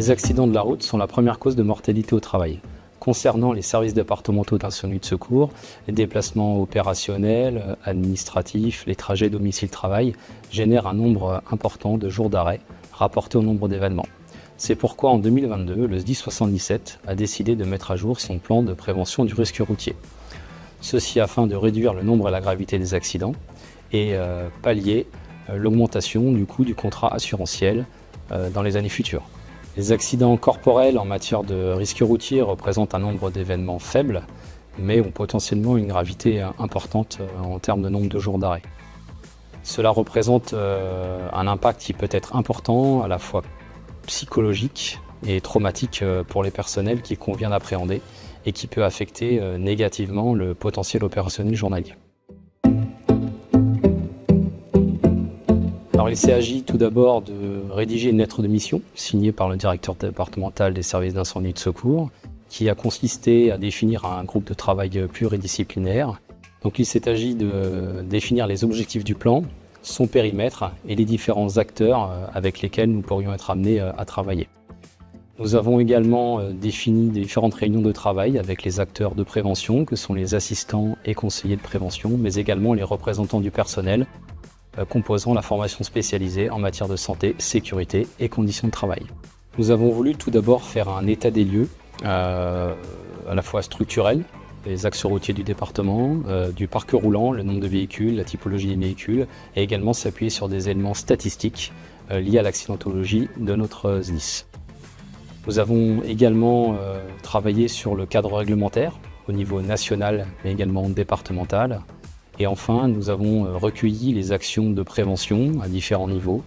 Les accidents de la route sont la première cause de mortalité au travail. Concernant les services départementaux d'incendie de secours, les déplacements opérationnels, administratifs, les trajets domicile-travail génèrent un nombre important de jours d'arrêt rapportés au nombre d'événements. C'est pourquoi en 2022, le SDIS 77 a décidé de mettre à jour son plan de prévention du risque routier. Ceci afin de réduire le nombre et la gravité des accidents et pallier l'augmentation du coût du contrat assurantiel dans les années futures. Les accidents corporels en matière de risque routier représentent un nombre d'événements faibles, mais ont potentiellement une gravité importante en termes de nombre de jours d'arrêt. Cela représente un impact qui peut être important, à la fois psychologique et traumatique pour les personnels qu'il convient d'appréhender et qui peut affecter négativement le potentiel opérationnel journalier. Alors, il s'agit tout d'abord de rédiger une lettre de mission signée par le directeur départemental des services d'incendie et de secours qui a consisté à définir un groupe de travail pluridisciplinaire. Donc il s'agit de définir les objectifs du plan, son périmètre et les différents acteurs avec lesquels nous pourrions être amenés à travailler. Nous avons également défini différentes réunions de travail avec les acteurs de prévention que sont les assistants et conseillers de prévention, mais également les représentants du personnel composant la formation spécialisée en matière de santé, sécurité et conditions de travail. Nous avons voulu tout d'abord faire un état des lieux à la fois structurel, les axes routiers du département, du parc roulant, le nombre de véhicules, la typologie des véhicules, et également s'appuyer sur des éléments statistiques liés à l'accidentologie de notre SDIS. Nous avons également travaillé sur le cadre réglementaire au niveau national mais également départemental. Et enfin, nous avons recueilli les actions de prévention à différents niveaux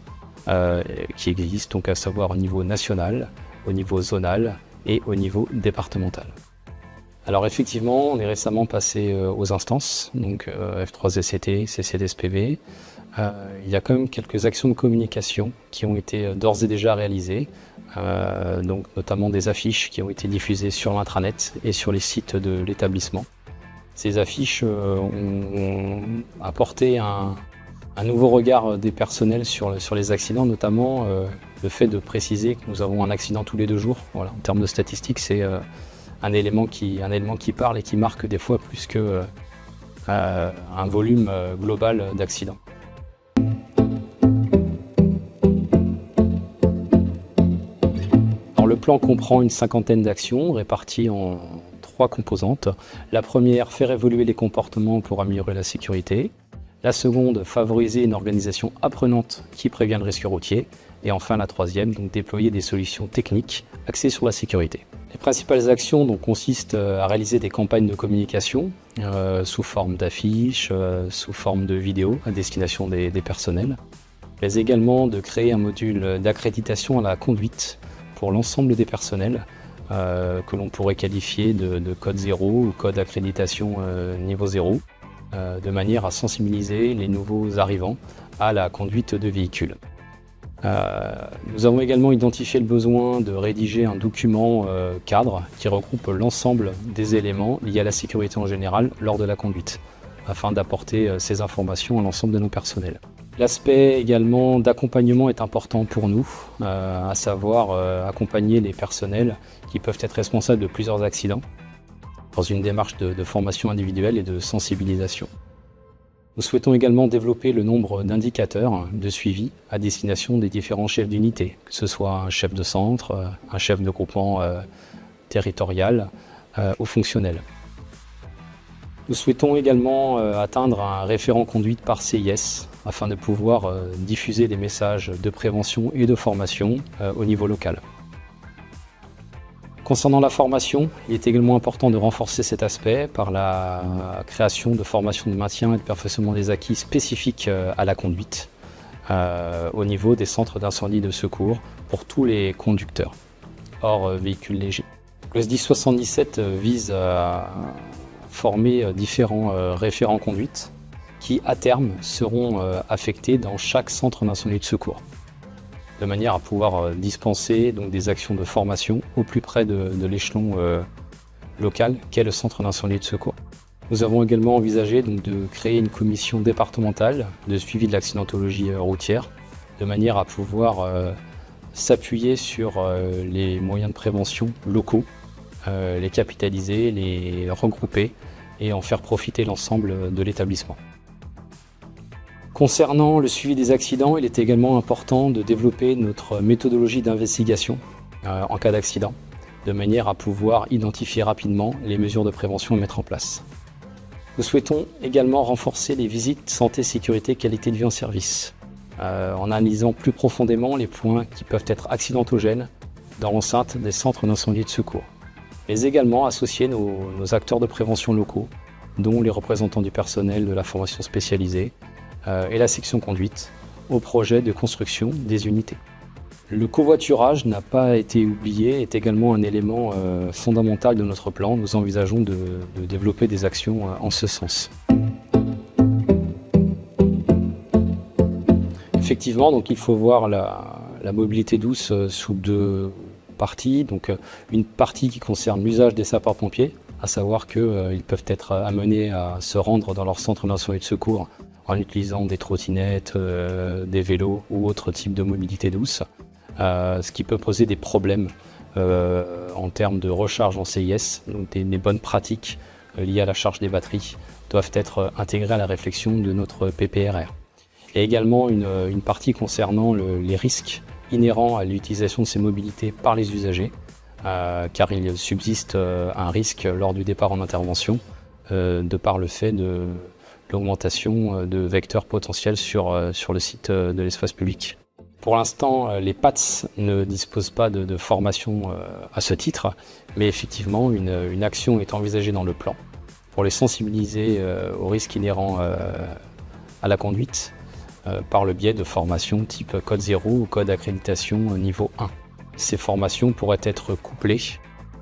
qui existent, donc à savoir au niveau national, au niveau zonal et au niveau départemental. Alors effectivement, on est récemment passé aux instances, donc F3SCT, CCDSPV. Il y a quand même quelques actions de communication qui ont été d'ores et déjà réalisées, donc notamment des affiches qui ont été diffusées sur l'intranet et sur les sites de l'établissement. Ces affiches ont apporté un nouveau regard des personnels sur les accidents, notamment le fait de préciser que nous avons un accident tous les 2 jours. Voilà, en termes de statistiques, c'est un élément qui parle et qui marque des fois plus que un volume global d'accidents. Alors, le plan comprend une 50aine d'actions réparties en 3 composantes. La première, faire évoluer les comportements pour améliorer la sécurité. La seconde, favoriser une organisation apprenante qui prévient le risque routier. Et enfin la troisième, donc déployer des solutions techniques axées sur la sécurité. Les principales actions donc, consistent à réaliser des campagnes de communication sous forme d'affiches, sous forme de vidéos à destination des personnels. Mais également de créer un module d'accréditation à la conduite pour l'ensemble des personnels que l'on pourrait qualifier de code 0 ou code accréditation niveau 0, de manière à sensibiliser les nouveaux arrivants à la conduite de véhicules. Nous avons également identifié le besoin de rédiger un document cadre qui regroupe l'ensemble des éléments liés à la sécurité en général lors de la conduite, afin d'apporter ces informations à l'ensemble de nos personnels. L'aspect également d'accompagnement est important pour nous, à savoir accompagner les personnels qui peuvent être responsables de plusieurs accidents dans une démarche de formation individuelle et de sensibilisation. Nous souhaitons également développer le nombre d'indicateurs de suivi à destination des différents chefs d'unité, que ce soit un chef de centre, un chef de groupement territorial ou fonctionnel. Nous souhaitons également atteindre un référent conduite par CIS afin de pouvoir diffuser des messages de prévention et de formation au niveau local. Concernant la formation, il est également important de renforcer cet aspect par la création de formations de maintien et de perfectionnement des acquis spécifiques à la conduite au niveau des centres d'incendie et de secours pour tous les conducteurs, hors véhicules légers. Le SDIS 77 vise à former différents référents conduite qui, à terme, seront affectés dans chaque centre d'incendie et de secours, de manière à pouvoir dispenser donc, des actions de formation au plus près de l'échelon local qu'est le centre d'incendie et de secours. Nous avons également envisagé donc, de créer une commission départementale de suivi de l'accidentologie routière, de manière à pouvoir s'appuyer sur les moyens de prévention locaux, les capitaliser, les regrouper et en faire profiter l'ensemble de l'établissement. Concernant le suivi des accidents, il est également important de développer notre méthodologie d'investigation en cas d'accident, de manière à pouvoir identifier rapidement les mesures de prévention à mettre en place. Nous souhaitons également renforcer les visites santé, sécurité, qualité de vie en service, en analysant plus profondément les points qui peuvent être accidentogènes dans l'enceinte des centres d'incendie et de secours, mais également associer nos acteurs de prévention locaux, dont les représentants du personnel de la formation spécialisée et la section conduite, au projet de construction des unités. Le covoiturage n'a pas été oublié, est également un élément fondamental de notre plan. Nous envisageons de développer des actions en ce sens. Effectivement, donc, il faut voir la mobilité douce sous deux parties. Donc, une partie qui concerne l'usage des sapeurs-pompiers, à savoir qu'ils peuvent être amenés à se rendre dans leur centre d'incendie et de secours en utilisant des trottinettes, des vélos ou autres types de mobilité douce. Ce qui peut poser des problèmes en termes de recharge en CIS. Donc des bonnes pratiques liées à la charge des batteries doivent être intégrées à la réflexion de notre PPRR. Et également une partie concernant les risques inhérents à l'utilisation de ces mobilités par les usagers, car il subsiste un risque lors du départ en intervention de par le fait de l'augmentation de vecteurs potentiels sur le site de l'espace public. Pour l'instant, les PATS ne disposent pas de formation à ce titre, mais effectivement, une action est envisagée dans le plan pour les sensibiliser aux risques inhérents à la conduite par le biais de formations type code 0 ou code accréditation niveau 1. Ces formations pourraient être couplées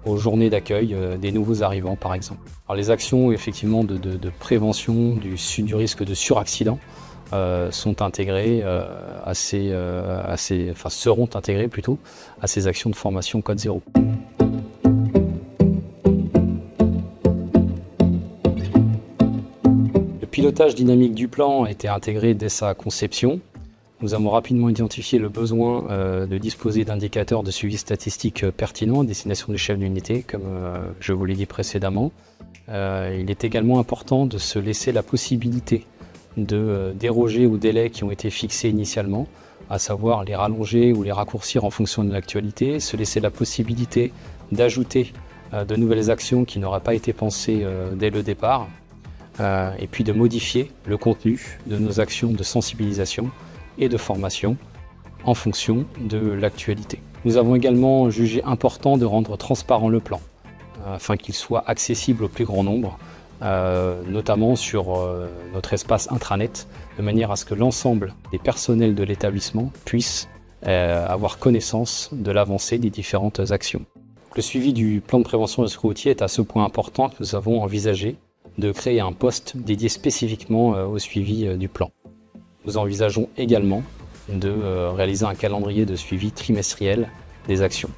aux journées d'accueil des nouveaux arrivants, par exemple. Alors, les actions effectivement de prévention du risque de suraccident sont intégrées seront intégrées plutôt à ces actions de formation code 0. Le pilotage dynamique du plan a été intégré dès sa conception. Nous avons rapidement identifié le besoin de disposer d'indicateurs de suivi statistique pertinents à destination des chefs d'unité, comme je vous l'ai dit précédemment. Il est également important de se laisser la possibilité de déroger aux délais qui ont été fixés initialement, à savoir les rallonger ou les raccourcir en fonction de l'actualité, se laisser la possibilité d'ajouter de nouvelles actions qui n'auraient pas été pensées dès le départ, et puis de modifier le contenu de nos actions de sensibilisation et de formation en fonction de l'actualité. Nous avons également jugé important de rendre transparent le plan, afin qu'il soit accessible au plus grand nombre, notamment sur notre espace intranet, de manière à ce que l'ensemble des personnels de l'établissement puissent avoir connaissance de l'avancée des différentes actions. Le suivi du plan de prévention de secours routier est à ce point important que nous avons envisagé de créer un poste dédié spécifiquement au suivi du plan. Nous envisageons également de réaliser un calendrier de suivi trimestriel des actions.